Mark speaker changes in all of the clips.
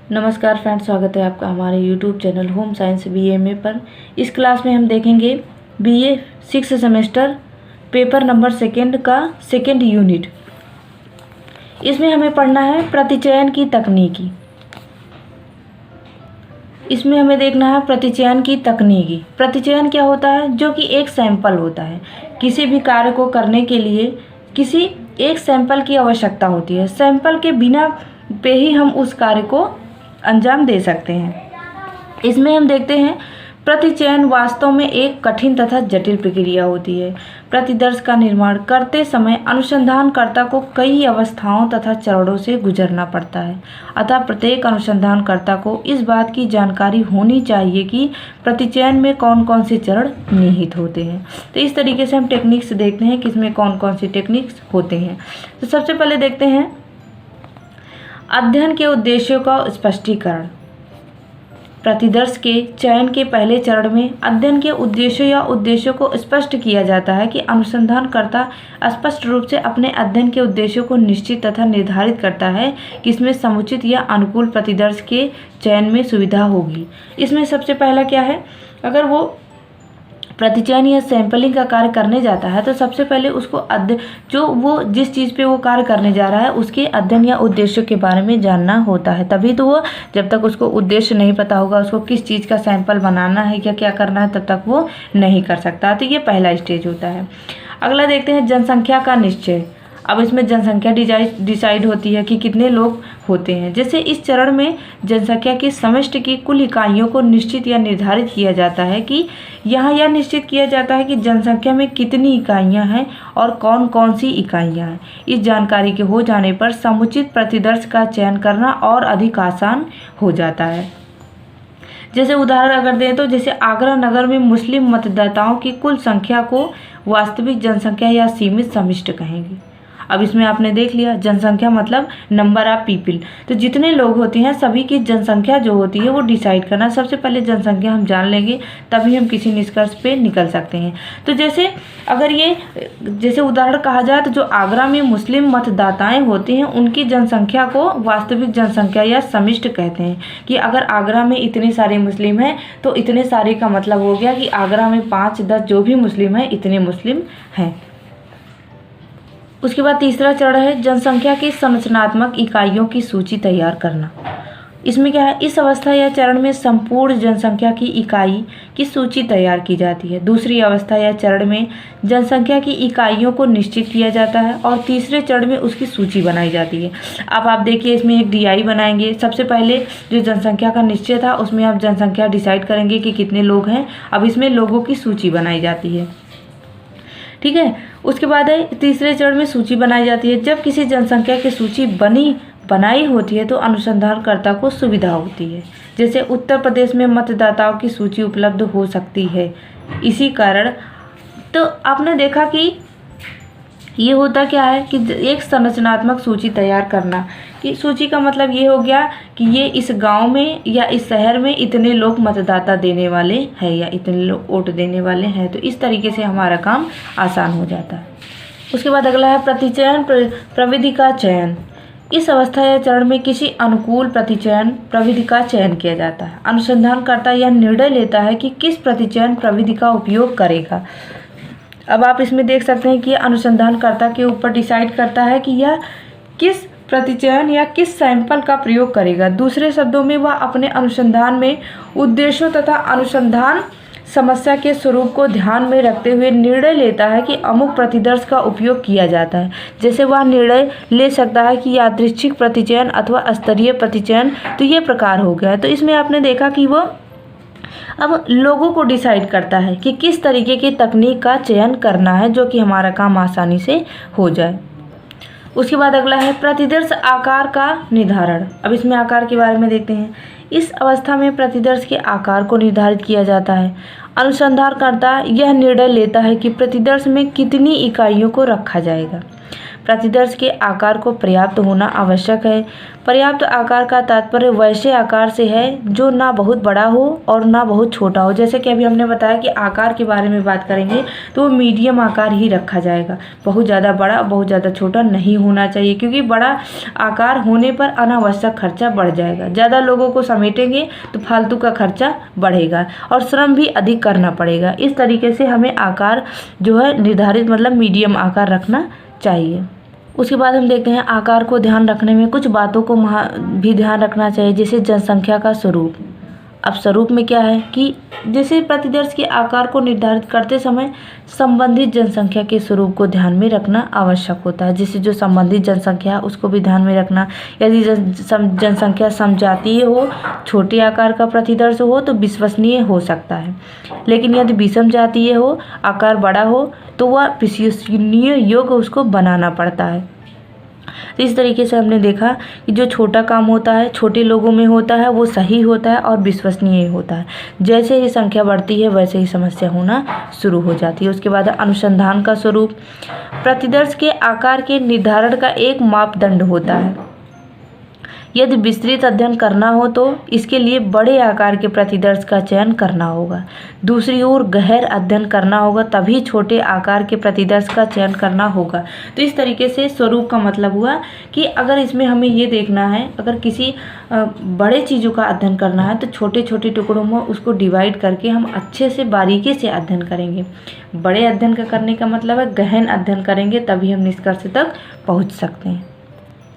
Speaker 1: नमस्कार फ्रेंड्स, स्वागत है आपका हमारे YouTube channel home science BA पर। इस क्लास में हम देखेंगे BA 6 सेमेस्टर पेपर नंबर 2 का 2nd यूनिट। इसमें हमें पढ़ना है प्रतिचयन की तकनीकी। इसमें हमें देखना है प्रतिचयन की तकनीकी। प्रतिचयन क्या होता है? जो कि एक सैंपल होता है। किसी भी कार्य को करने के लिए किसी एक सैंपल की आवश्यकता होती है। सैंपल के बिना पे ही हम उस कार्य को अंजाम दे सकते हैं। इसमें हम देखते हैं प्रतिचयन वास्तव में एक कठिन तथा जटिल प्रक्रिया होती है। प्रतिदर्श का निर्माण करते समय अनुसंधानकर्ता को कई अवस्थाओं तथा चरणों से गुजरना पड़ता है। अतः प्रत्येक अनुसंधानकर्ता को इस बात की जानकारी होनी चाहिए कि प्रतिचयन में कौन कौन से चरण निहित होते हैं। तो इस तरीके से हम टेक्निक्स देखते हैं कि इसमें कौन कौन सी टेक्निक्स होते हैं। तो सबसे पहले देखते हैं अध्ययन के उद्देश्यों का स्पष्टीकरण। प्रतिदर्श के चयन के पहले चरण में अध्ययन के उद्देश्यों या उद्देश्यों को स्पष्ट किया जाता है कि अनुसंधानकर्ता स्पष्ट रूप से अपने अध्ययन के उद्देश्यों को निश्चित तथा निर्धारित करता है कि इसमें समुचित या अनुकूल प्रतिदर्श के चयन में सुविधा होगी। इसमें सबसे पहला क्या है? अगर वो प्रतिचयन या सैंपलिंग का कार्य करने जाता है तो सबसे पहले उसको जो वो जिस चीज़ पे वो कार्य करने जा रहा है उसके अध्ययन या उद्देश्य के बारे में जानना होता है। तभी तो वो, जब तक उसको उद्देश्य नहीं पता होगा, उसको किस चीज़ का सैंपल बनाना है या क्या करना है, तब तक वो नहीं कर सकता। तो ये पहला स्टेज होता है। अगला देखते हैं जनसंख्या का निश्चय। अब इसमें जनसंख्या डिसाइड होती है कि कितने लोग होते हैं। जैसे इस चरण में जनसंख्या की समष्टि की कुल इकाइयों को निश्चित या निर्धारित किया जाता है कि यहाँ यह निश्चित किया जाता है कि जनसंख्या में कितनी इकाइयाँ हैं और कौन कौन सी इकाइयाँ हैं। इस जानकारी के हो जाने पर समुचित प्रतिदर्श का चयन करना और अधिक आसान हो जाता है। जैसे उदाहरण अगर दें तो जैसे आगरा नगर में मुस्लिम मतदाताओं की कुल संख्या को वास्तविक जनसंख्या या सीमित समिष्ट कहेंगे। अब इसमें आपने देख लिया, जनसंख्या मतलब नंबर ऑफ पीपल। तो जितने लोग होते हैं सभी की जनसंख्या जो होती है वो डिसाइड करना। सबसे पहले जनसंख्या हम जान लेंगे तभी हम किसी निष्कर्ष पे निकल सकते हैं। तो जैसे अगर ये जैसे उदाहरण कहा जाए तो जो आगरा में मुस्लिम मतदाताएं होते हैं उनकी जनसंख्या को वास्तविक जनसंख्या या समिष्ट कहते हैं। कि अगर आगरा में इतने सारे मुस्लिम हैं तो इतने सारे का मतलब हो गया कि आगरा में 5-10 जो भी मुस्लिम हैं इतने मुस्लिम हैं। उसके बाद तीसरा चरण है जनसंख्या की संरचनात्मक इकाइयों की सूची तैयार करना। इसमें क्या है? इस अवस्था या चरण में संपूर्ण जनसंख्या की इकाई की सूची तैयार की जाती है। दूसरी अवस्था या चरण में जनसंख्या की इकाइयों को निश्चित किया जाता है और तीसरे चरण में उसकी सूची बनाई जाती है। अब आप देखिए इसमें एक DI बनाएंगे। सबसे पहले जो जनसंख्या का निश्चय था उसमें आप जनसंख्या डिसाइड करेंगे कि कितने लोग हैं। अब इसमें लोगों की सूची बनाई जाती है, ठीक है। उसके बाद है तीसरे चरण में सूची बनाई जाती है। जब किसी जनसंख्या की सूची बनाई होती है तो अनुसंधानकर्ता को सुविधा होती है। जैसे उत्तर प्रदेश में मतदाताओं की सूची उपलब्ध हो सकती है। इसी कारण तो आपने देखा कि ये होता क्या है कि एक संरचनात्मक सूची तैयार करना। कि सूची का मतलब ये हो गया कि ये इस गांव में या इस शहर में इतने लोग मतदाता देने वाले हैं या इतने लोग वोट देने वाले हैं। तो इस तरीके से हमारा काम आसान हो जाता है। उसके बाद अगला है प्रतिचयन प्रविधि का चयन। इस अवस्था या चरण में किसी अनुकूल प्रतिचयन प्रविधि का चयन किया जाता है। अनुसंधानकर्ता यह निर्णय लेता है कि किस प्रतिचयन प्रविधि का उपयोग करेगा। अब आप इसमें देख सकते हैं कि अनुसंधानकर्ता के ऊपर डिसाइड करता है कि यह किस प्रतिचयन या किस सैंपल का प्रयोग करेगा। दूसरे शब्दों में वह अपने अनुसंधान में उद्देश्यों तथा अनुसंधान समस्या के स्वरूप को ध्यान में रखते हुए निर्णय लेता है कि अमुक प्रतिदर्श का उपयोग किया जाता है। जैसे वह निर्णय ले सकता है कि यादृच्छिक प्रतिचयन अथवा स्तरीय प्रतिचयन। तो ये प्रकार हो गया। तो इसमें आपने देखा कि वो अब लोगों को डिसाइड करता है कि किस तरीके की तकनीक का चयन करना है जो कि हमारा काम आसानी से हो जाए। उसके बाद अगला है प्रतिदर्श आकार का निर्धारण। अब इसमें आकार के बारे में देखते हैं। इस अवस्था में प्रतिदर्श के आकार को निर्धारित किया जाता है। अनुसंधानकर्ता यह निर्णय लेता है कि प्रतिदर्श में कितनी इकाइयों को रखा जाएगा। प्रतिदर्श के आकार को पर्याप्त होना आवश्यक है। पर्याप्त आकार का तात्पर्य वैसे आकार से है जो ना बहुत बड़ा हो और ना बहुत छोटा हो। जैसे कि अभी हमने बताया कि आकार के बारे में बात करेंगे तो वो मीडियम आकार ही रखा जाएगा, बहुत ज़्यादा बड़ा बहुत ज़्यादा छोटा नहीं होना चाहिए, क्योंकि बड़ा आकार होने पर अनावश्यक खर्चा बढ़ जाएगा। ज़्यादा लोगों को समेटेंगे तो फालतू का खर्चा बढ़ेगा और श्रम भी अधिक करना पड़ेगा। इस तरीके से हमें आकार जो है निर्धारित मतलब मीडियम आकार रखना चाहिए। उसके बाद हम देखते हैं आकार को ध्यान रखने में कुछ बातों को भी ध्यान रखना चाहिए, जैसे जनसंख्या का स्वरूप। अब स्वरूप में क्या है कि जैसे प्रतिदर्श के आकार को निर्धारित करते समय संबंधित जनसंख्या के स्वरूप को ध्यान में रखना आवश्यक होता है। जैसे जो संबंधित जनसंख्या उसको भी ध्यान में रखना। यदि जनसंख्या समजातीय हो, छोटे आकार का प्रतिदर्श हो तो विश्वसनीय हो सकता है, लेकिन यदि विषम जातीय हो, आकार बड़ा हो तो वह विश्वसनीय योग्य उसको बनाना पड़ता है। तो इस तरीके से हमने देखा कि जो छोटा काम होता है, छोटे लोगों में होता है, वो सही होता है और विश्वसनीय होता है। जैसे ही संख्या बढ़ती है वैसे ही समस्या होना शुरू हो जाती है। उसके बाद अनुसंधान का स्वरूप। प्रतिदर्श के आकार के निर्धारण का एक मापदंड होता है। यदि विस्तृत अध्ययन करना हो तो इसके लिए बड़े आकार के प्रतिदर्श का चयन करना होगा। दूसरी ओर गहर अध्ययन करना होगा तभी छोटे आकार के प्रतिदर्श का चयन करना होगा। तो इस तरीके से स्वरूप का मतलब हुआ कि अगर इसमें हमें ये देखना है, अगर किसी बड़े चीज़ों का अध्ययन करना है तो छोटे छोटे टुकड़ों में उसको डिवाइड करके हम अच्छे से बारीकी से अध्ययन करेंगे। बड़े अध्ययन का करने का मतलब है गहन अध्ययन करेंगे, तभी हम निष्कर्ष तक पहुँच सकते हैं।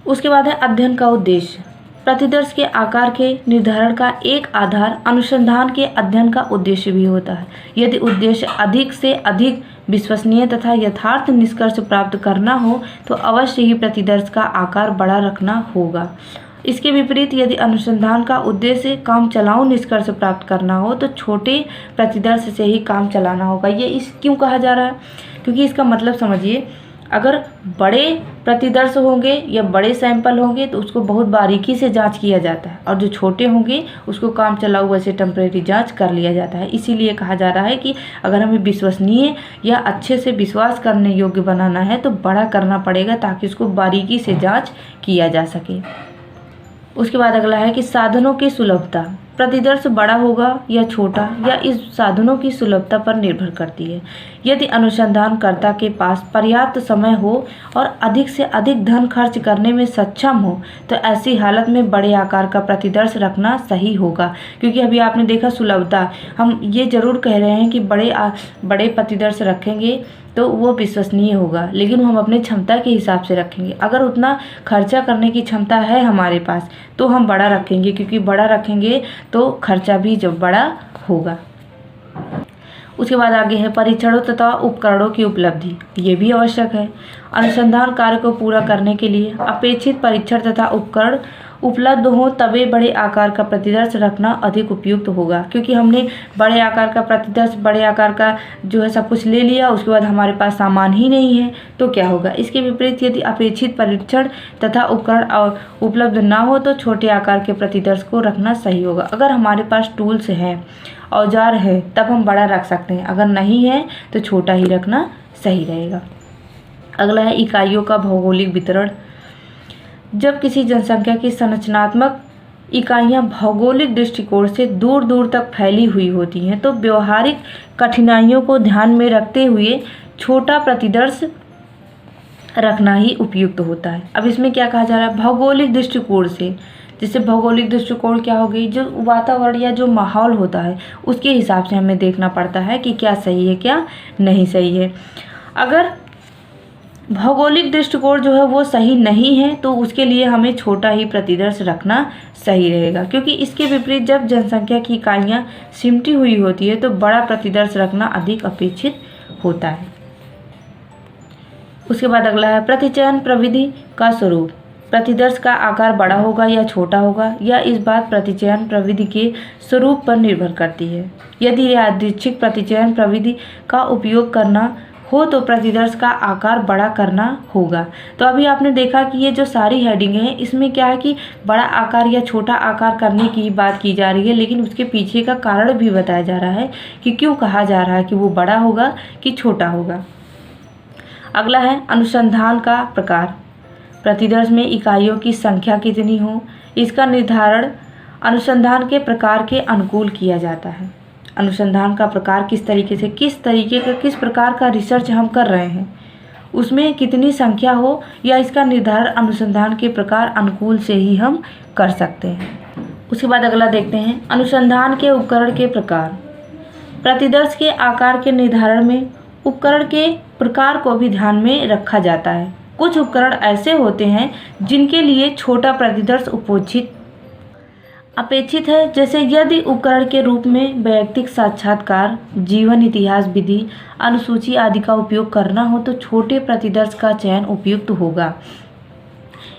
Speaker 1: उसके बाद है अध्ययन का उद्देश्य। प्रतिदर्श के आकार के निर्धारण का एक आधार अनुसंधान के अध्ययन का उद्देश्य भी होता है। यदि उद्देश्य अधिक से अधिक विश्वसनीय तथा यथार्थ निष्कर्ष प्राप्त करना हो तो अवश्य ही प्रतिदर्श का आकार बड़ा रखना होगा। इसके विपरीत यदि अनुसंधान का उद्देश्य काम चलाऊ निष्कर्ष प्राप्त करना हो तो छोटे प्रतिदर्श से ही काम चलाना होगा। ये इस क्यों कहा जा रहा है? क्योंकि इसका मतलब समझिए, अगर बड़े प्रतिदर्श होंगे या बड़े सैंपल होंगे तो उसको बहुत बारीकी से जांच किया जाता है, और जो छोटे होंगे उसको काम चलाऊ वैसे टेम्परेरी जांच कर लिया जाता है। इसीलिए कहा जा रहा है कि अगर हमें विश्वसनीय या अच्छे से विश्वास करने योग्य बनाना है तो बड़ा करना पड़ेगा ताकि उसको बारीकी से जांच किया जा सके। उसके बाद अगला है कि साधनों की सुलभता। प्रतिदर्श बड़ा होगा या छोटा या इस साधनों की सुलभता पर निर्भर करती है। यदि अनुसंधानकर्ता के पास पर्याप्त समय हो और अधिक से अधिक धन खर्च करने में सक्षम हो तो ऐसी हालत में बड़े आकार का प्रतिदर्श रखना सही होगा। क्योंकि अभी आपने देखा सुलभता, हम ये जरूर कह रहे हैं कि बड़े प्रतिदर्श रखेंगे तो वो विश्वसनीय होगा, लेकिन हम अपने क्षमता के हिसाब से रखेंगे। अगर उतना खर्चा करने की क्षमता है हमारे पास तो हम बड़ा रखेंगे, क्योंकि बड़ा रखेंगे तो खर्चा भी जब बड़ा होगा। उसके बाद आगे है परीक्षणों तथा उपकरणों की उपलब्धि। ये भी आवश्यक है। अनुसंधान कार्य को पूरा करने के लिए अपेक्षित परीक्षण तथा उपकरण उपलब्ध हो तभी बड़े आकार का प्रतिदर्श रखना अधिक उपयुक्त होगा। क्योंकि हमने बड़े आकार का प्रतिदर्श, बड़े आकार का जो है सब कुछ ले लिया, उसके बाद हमारे पास सामान ही नहीं है तो क्या होगा। इसके विपरीत यदि अपेक्षित परीक्षण तथा उपकरण उपलब्ध ना हो तो छोटे आकार के प्रतिदर्श को रखना सही होगा। अगर हमारे पास टूल्स हैं, औजार है, तब हम बड़ा रख सकते हैं, अगर नहीं है तो छोटा ही रखना सही रहेगा। अगला है इकाइयों का भौगोलिक वितरण। जब किसी जनसंख्या की संरचनात्मक इकाइयां भौगोलिक दृष्टिकोण से दूर दूर तक फैली हुई होती हैं तो व्यवहारिक कठिनाइयों को ध्यान में रखते हुए छोटा प्रतिदर्श रखना ही उपयुक्त होता है। अब इसमें क्या कहा जा रहा है? भौगोलिक दृष्टिकोण से। जैसे भौगोलिक दृष्टिकोण क्या हो गई, जो वातावरण या जो माहौल होता है उसके हिसाब से हमें देखना पड़ता है कि क्या सही है क्या नहीं सही है। अगर भौगोलिक दृष्टिकोण जो है वो सही नहीं है तो उसके लिए हमें छोटा ही प्रतिदर्श रखना सही रहेगा। क्योंकि इसके विपरीत जब जनसंख्या की इकाइयाँ सिमटी हुई होती है तो बड़ा प्रतिदर्श रखना अधिक अपेक्षित होता है। उसके बाद अगला है प्रतिचयन प्रविधि का स्वरूप। प्रतिदर्श का आकार बड़ा होगा या छोटा होगा या इस बात प्रतिचयन प्रविधि के स्वरूप पर निर्भर करती है। यदि यादृच्छिक प्रतिचयन प्रविधि का उपयोग करना हो तो प्रतिदर्श का आकार बड़ा करना होगा। तो अभी आपने देखा कि ये जो सारी हेडिंग है इसमें क्या है कि बड़ा आकार या छोटा आकार करने की बात की जा रही है, लेकिन उसके पीछे का कारण भी बताया जा रहा है कि क्यों कहा जा रहा है कि वो बड़ा होगा कि छोटा होगा। अगला है अनुसंधान का प्रकार। प्रतिदर्श में इकाइयों की संख्या कितनी हो, इसका निर्धारण अनुसंधान के प्रकार के अनुकूल किया जाता है। अनुसंधान का प्रकार किस प्रकार का रिसर्च हम कर रहे हैं, उसमें कितनी संख्या हो, या इसका निर्धारण अनुसंधान के प्रकार अनुकूल से ही हम कर सकते हैं। उसके बाद अगला देखते हैं अनुसंधान के उपकरण के प्रकार। प्रतिदर्श के आकार के निर्धारण में उपकरण के प्रकार को भी ध्यान में रखा जाता है। कुछ उपकरण ऐसे होते हैं जिनके लिए छोटा प्रतिदर्श अपेक्षित है, जैसे यदि उपकरण के रूप में वैयक्तिक साक्षात्कार, जीवन इतिहास विधि, अनुसूची आदि का उपयोग करना हो तो छोटे प्रतिदर्श का चयन उपयुक्त होगा।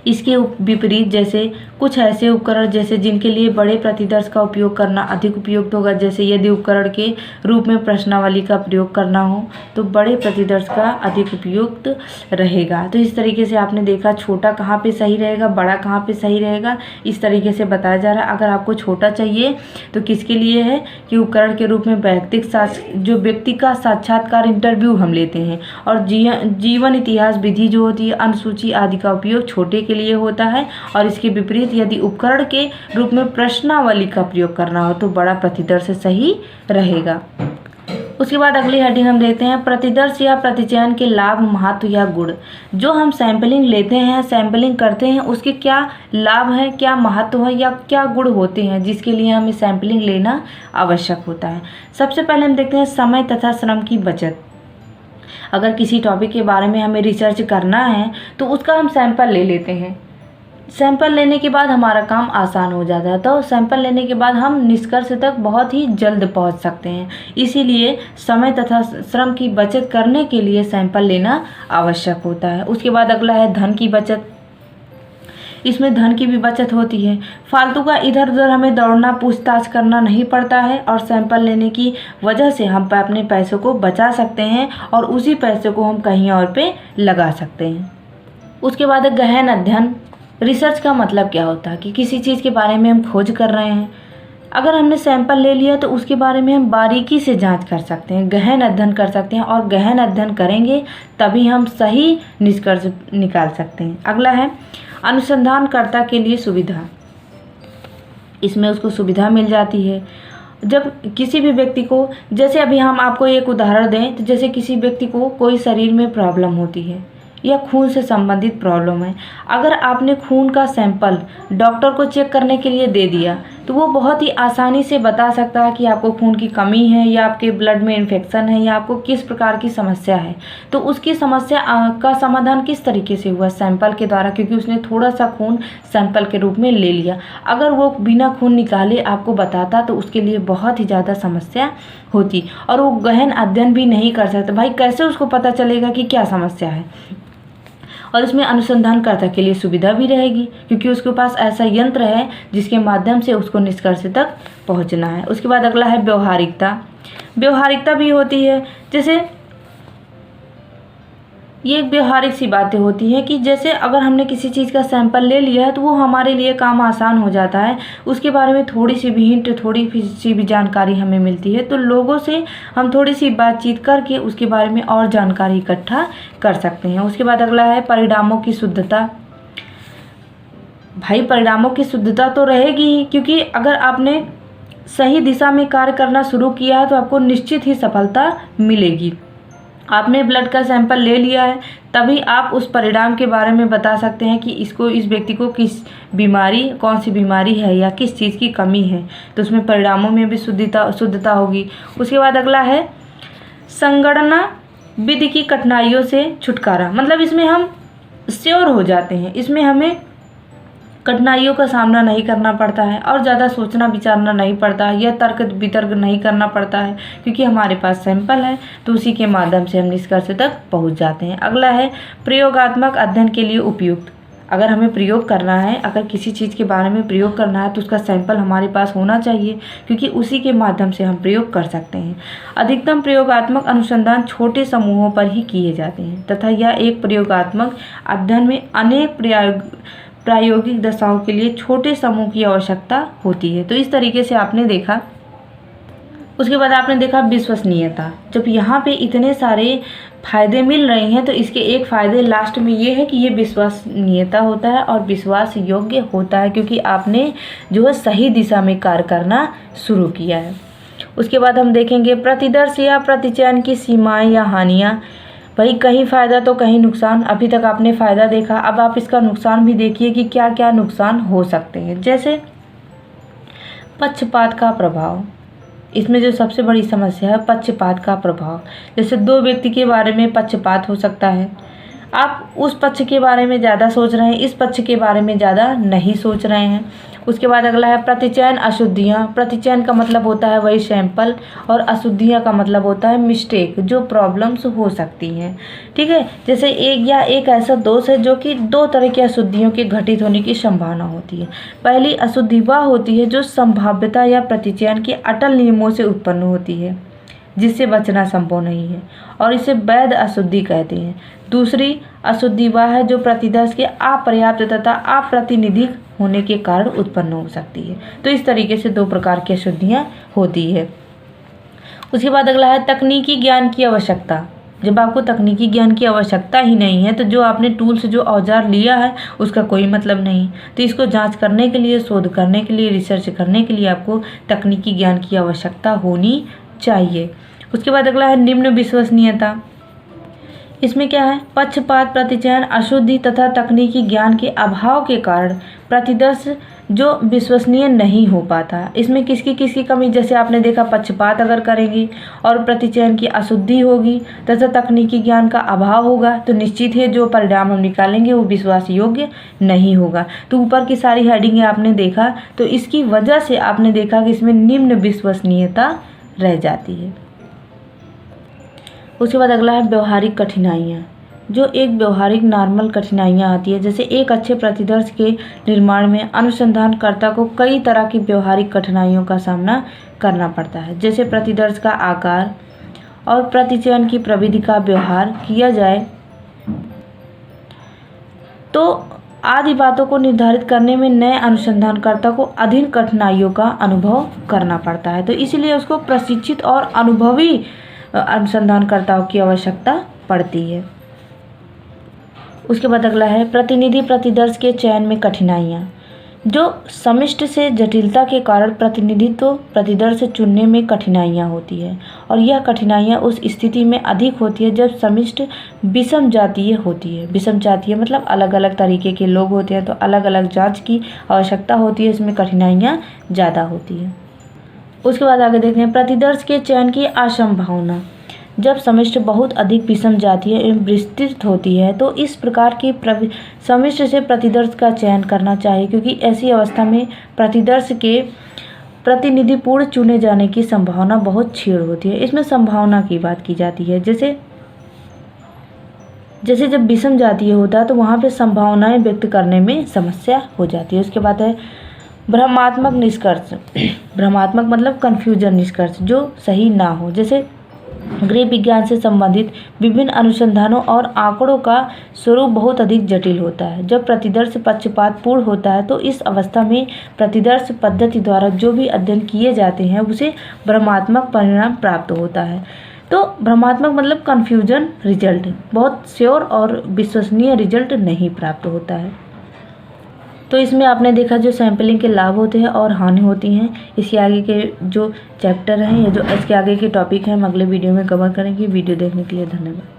Speaker 1: इसके विपरीत जैसे कुछ ऐसे उपकरण जैसे जिनके लिए बड़े प्रतिदर्श का उपयोग करना अधिक उपयुक्त होगा, जैसे यदि उपकरण के रूप में प्रश्नावली का प्रयोग करना हो तो बड़े प्रतिदर्श का अधिक उपयुक्त रहेगा। तो इस तरीके से आपने देखा छोटा कहाँ पे सही रहेगा, बड़ा कहाँ पे सही रहेगा, इस तरीके से बताया जा रहा है। अगर आपको छोटा चाहिए तो किसके लिए है कि उपकरण के रूप में जो व्यक्ति का साक्षात्कार इंटरव्यू हम लेते हैं, और जीवन इतिहास विधि जो होती है, अनुसूची आदि का उपयोग छोटे के लिए होता है। और इसके विपरीत यदि उपकरण के रूप में प्रश्नावली का प्रयोग करना हो तो बड़ा प्रतिदर्श सही रहेगा। उसके बाद अगली हेडिंग हम देखते हैं प्रतिदर्श या प्रतिचयन के लाभ, महत्व या गुण। जो हम सैंपलिंग लेते हैं, सैंपलिंग करते हैं, उसके क्या लाभ है, क्या महत्व है या क्या गुण होते हैं जिसके लिए हमें सैंपलिंग लेना आवश्यक होता है। सबसे पहले हम देखते हैं समय तथा श्रम की बचत। अगर किसी टॉपिक के बारे में हमें रिसर्च करना है तो उसका हम सैंपल ले लेते हैं। सैंपल लेने के बाद हमारा काम आसान हो जाता है, तो सैंपल लेने के बाद हम निष्कर्ष तक बहुत ही जल्द पहुंच सकते हैं। इसीलिए समय तथा श्रम की बचत करने के लिए सैंपल लेना आवश्यक होता है। उसके बाद अगला है धन की बचत। इसमें धन की भी बचत होती है। फालतू का इधर उधर हमें दौड़ना, पूछताछ करना नहीं पड़ता है, और सैंपल लेने की वजह से हम अपने पैसों को बचा सकते हैं और उसी पैसे को हम कहीं और पे लगा सकते हैं। उसके बाद गहन अध्ययन। रिसर्च का मतलब क्या होता है कि किसी चीज़ के बारे में हम खोज कर रहे हैं, अगर हमने सैंपल ले लिया तो उसके बारे में हम बारीकी से जांच कर सकते हैं, गहन अध्ययन कर सकते हैं, और गहन अध्ययन करेंगे तभी हम सही निष्कर्ष निकाल सकते हैं। अगला है अनुसंधानकर्ता के लिए सुविधा। इसमें उसको सुविधा मिल जाती है जब किसी भी व्यक्ति को, जैसे अभी हम आपको एक उदाहरण दें तो जैसे किसी व्यक्ति को कोई शरीर में प्रॉब्लम होती है या खून से संबंधित प्रॉब्लम है, अगर आपने खून का सैंपल डॉक्टर को चेक करने के लिए दे दिया तो वो बहुत ही आसानी से बता सकता है कि आपको खून की कमी है या आपके ब्लड में इन्फेक्शन है या आपको किस प्रकार की समस्या है। तो उसकी समस्या का समाधान किस तरीके से हुआ, सैंपल के द्वारा, क्योंकि उसने थोड़ा सा खून सैंपल के रूप में ले लिया। अगर वो बिना खून निकाले आपको बताता तो उसके लिए बहुत ही ज़्यादा समस्या होती और वो गहन अध्ययन भी नहीं कर सकता। भाई कैसे उसको पता चलेगा कि क्या समस्या है। और इसमें अनुसंधानकर्ता के लिए सुविधा भी रहेगी क्योंकि उसके पास ऐसा यंत्र है जिसके माध्यम से उसको निष्कर्ष तक पहुंचना है। उसके बाद अगला है व्यवहारिकता। व्यवहारिकता भी होती है, जैसे ये एक व्यवहारिक सी बातें होती हैं कि जैसे अगर हमने किसी चीज़ का सैंपल ले लिया है तो वो हमारे लिए काम आसान हो जाता है, उसके बारे में थोड़ी सी भी हिंट, थोड़ी सी भी जानकारी हमें मिलती है तो लोगों से हम थोड़ी सी बातचीत करके उसके बारे में और जानकारी इकट्ठा कर सकते हैं। उसके बाद अगला है परिणामों की शुद्धता। भाई परिणामों की शुद्धता तो रहेगी ही, क्योंकि अगर आपने सही दिशा में कार्य करना शुरू किया है तो आपको निश्चित ही सफलता मिलेगी। आपने ब्लड का सैंपल ले लिया है तभी आप उस परिणाम के बारे में बता सकते हैं कि इस व्यक्ति को किस बीमारी, कौन सी बीमारी है या किस चीज़ की कमी है, तो उसमें परिणामों में भी शुद्धता होगी। उसके बाद अगला है संगणना विधि की कठिनाइयों से छुटकारा। मतलब इसमें हम श्योर हो जाते हैं, इसमें हमें कठिनाइयों का सामना नहीं करना पड़ता है और ज़्यादा सोचना विचारना नहीं पड़ता है या तर्क वितर्क नहीं करना पड़ता है, क्योंकि हमारे पास सैंपल है तो उसी के माध्यम से हम निष्कर्ष तक पहुंच जाते हैं। अगला है प्रयोगात्मक अध्ययन के लिए उपयुक्त। अगर हमें प्रयोग करना है, अगर किसी चीज़ के बारे में प्रयोग करना है तो उसका सैंपल हमारे पास होना चाहिए, क्योंकि उसी के माध्यम से हम प्रयोग कर सकते हैं। अधिकतम प्रयोगात्मक अनुसंधान छोटे समूहों पर ही किए जाते हैं तथा यह एक प्रयोगात्मक अध्ययन में अनेक प्रायोगिक दशाओं के लिए छोटे समूह की आवश्यकता होती है। तो इस तरीके से आपने देखा उसके बाद आपने देखा विश्वसनीयता। जब यहाँ पे इतने सारे फ़ायदे मिल रहे हैं तो इसके एक फ़ायदे लास्ट में ये है कि ये विश्वसनीयता होता है और विश्वास योग्य होता है, क्योंकि आपने जो है सही दिशा में कार्य करना शुरू किया है। उसके बाद हम देखेंगे प्रतिदर्श या प्रतिचयन की सीमाएं या हानियाँ। भाई कहीं फ़ायदा तो कहीं नुकसान। अभी तक आपने फ़ायदा देखा, अब आप इसका नुकसान भी देखिए कि क्या क्या नुकसान हो सकते हैं। जैसे पक्षपात का प्रभाव, इसमें जो सबसे बड़ी समस्या है पक्षपात का प्रभाव। जैसे दो व्यक्ति के बारे में पक्षपात हो सकता है, आप उस पक्ष के बारे में ज़्यादा सोच रहे हैं, इस पक्ष के बारे में ज़्यादा नहीं सोच रहे हैं। उसके बाद अगला है प्रतिचयन अशुद्धियाँ। प्रतिचयन का मतलब होता है वही सैंपल, और अशुद्धियाँ का मतलब होता है मिस्टेक, जो प्रॉब्लम्स हो सकती हैं। ठीक है, जैसे एक ऐसा दोष है जो कि दो तरह की अशुद्धियों के घटित होने की संभावना होती है। पहली अशुद्धि वह होती है जो संभाव्यता या प्रतिचयन के अटल नियमों से उत्पन्न होती है, जिससे बचना संभव नहीं है, और इसे वैध अशुद्धि कहते हैं। दूसरी अशुद्धि वह है जो प्रतिदर्श के अपर्याप्त तथा अप्रातिनिधिक होने के कारण उत्पन्न हो सकती है। तो इस तरीके से दो प्रकार की अशुद्धियाँ होती है। उसके बाद अगला है तकनीकी ज्ञान की आवश्यकता। जब आपको तकनीकी ज्ञान की आवश्यकता ही नहीं है तो जो आपने टूल्स जो औजार लिया है उसका कोई मतलब नहीं। तो इसको जांच करने के लिए, शोध करने के लिए, रिसर्च करने के लिए आपको तकनीकी ज्ञान की आवश्यकता होनी चाहिए। उसके बाद अगला है निम्न विश्वसनीयता। इसमें क्या है, पक्षपात, प्रतिचयन, अशुद्धि तथा तकनीकी ज्ञान के अभाव के कारण प्रतिदर्श जो विश्वसनीय नहीं हो पाता। इसमें किसकी कमी, जैसे आपने देखा पक्षपात अगर करेंगे और प्रतिचयन की अशुद्धि होगी तथा तकनीकी ज्ञान का अभाव होगा तो निश्चित है जो परिणाम हम निकालेंगे वो विश्वास योग्य नहीं होगा। तो ऊपर की सारी हेडिंगें आपने देखा तो इसकी वजह से आपने देखा कि इसमें निम्न विश्वसनीयता रह जाती है। उसके बाद अगला है व्यवहारिक कठिनाइयाँ। जो एक व्यवहारिक नॉर्मल कठिनाइयाँ आती है, जैसे एक अच्छे प्रतिदर्श के निर्माण में अनुसंधानकर्ता को कई तरह की व्यवहारिक कठिनाइयों का सामना करना पड़ता है। जैसे प्रतिदर्श का आकार और प्रतिचयन की प्रविधि का व्यवहार किया जाए तो आदि बातों को निर्धारित करने में नए अनुसंधानकर्ता को अधिक कठिनाइयों का अनुभव करना पड़ता है। तो इसलिए उसको प्रशिक्षित और अनुभवी अनुसंधानकर्ताओं की आवश्यकता पड़ती है। उसके बाद अगला है प्रतिनिधि प्रतिदर्श के चयन में कठिनाइयाँ। जो समिष्ट से जटिलता के कारण प्रतिनिधित्व प्रतिदर्श चुनने में कठिनाइयाँ होती है, और यह कठिनाइयाँ उस स्थिति में अधिक होती है जब समिष्ट विषम जातीय होती है। विषम जातीय मतलब अलग अलग तरीके के लोग होते हैं, तो अलग अलग जांच की आवश्यकता होती है, इसमें कठिनाइयाँ ज़्यादा होती है। उसके बाद आगे देखते हैं प्रतिदर्श के चयन की असंभावना। जब समिष्ट बहुत अधिक विषम जातीय एवं विस्तृत होती है तो इस प्रकार की समिष्ट से प्रतिदर्श का चयन करना चाहिए, क्योंकि ऐसी अवस्था में प्रतिदर्श के प्रतिनिधिपूर्ण चुने जाने की संभावना बहुत क्षीण होती है। इसमें संभावना की बात की जाती है। जैसे जब विषम जातीय होता है तो वहाँ पे संभावनाएं व्यक्त करने में समस्या हो जाती है। उसके बाद है भ्रमात्मक निष्कर्ष। भ्रमात्मक मतलब कन्फ्यूजन निष्कर्ष जो सही ना हो। जैसे गृह विज्ञान से संबंधित विभिन्न अनुसंधानों और आंकड़ों का स्वरूप बहुत अधिक जटिल होता है। जब प्रतिदर्श पक्षपातपूर्ण होता है तो इस अवस्था में प्रतिदर्श पद्धति द्वारा जो भी अध्ययन किए जाते हैं उसे भ्रमात्मक परिणाम प्राप्त होता है। तो भ्रमात्मक मतलब कन्फ्यूजन रिजल्ट, बहुत श्योर और विश्वसनीय रिजल्ट नहीं प्राप्त होता है। तो इसमें आपने देखा जो सैम्पलिंग के लाभ होते हैं और हानि होती हैं। इसके आगे के जो चैप्टर हैं या जो इसके आगे के टॉपिक हैं हम अगले वीडियो में कवर करेंगे। वीडियो देखने के लिए धन्यवाद।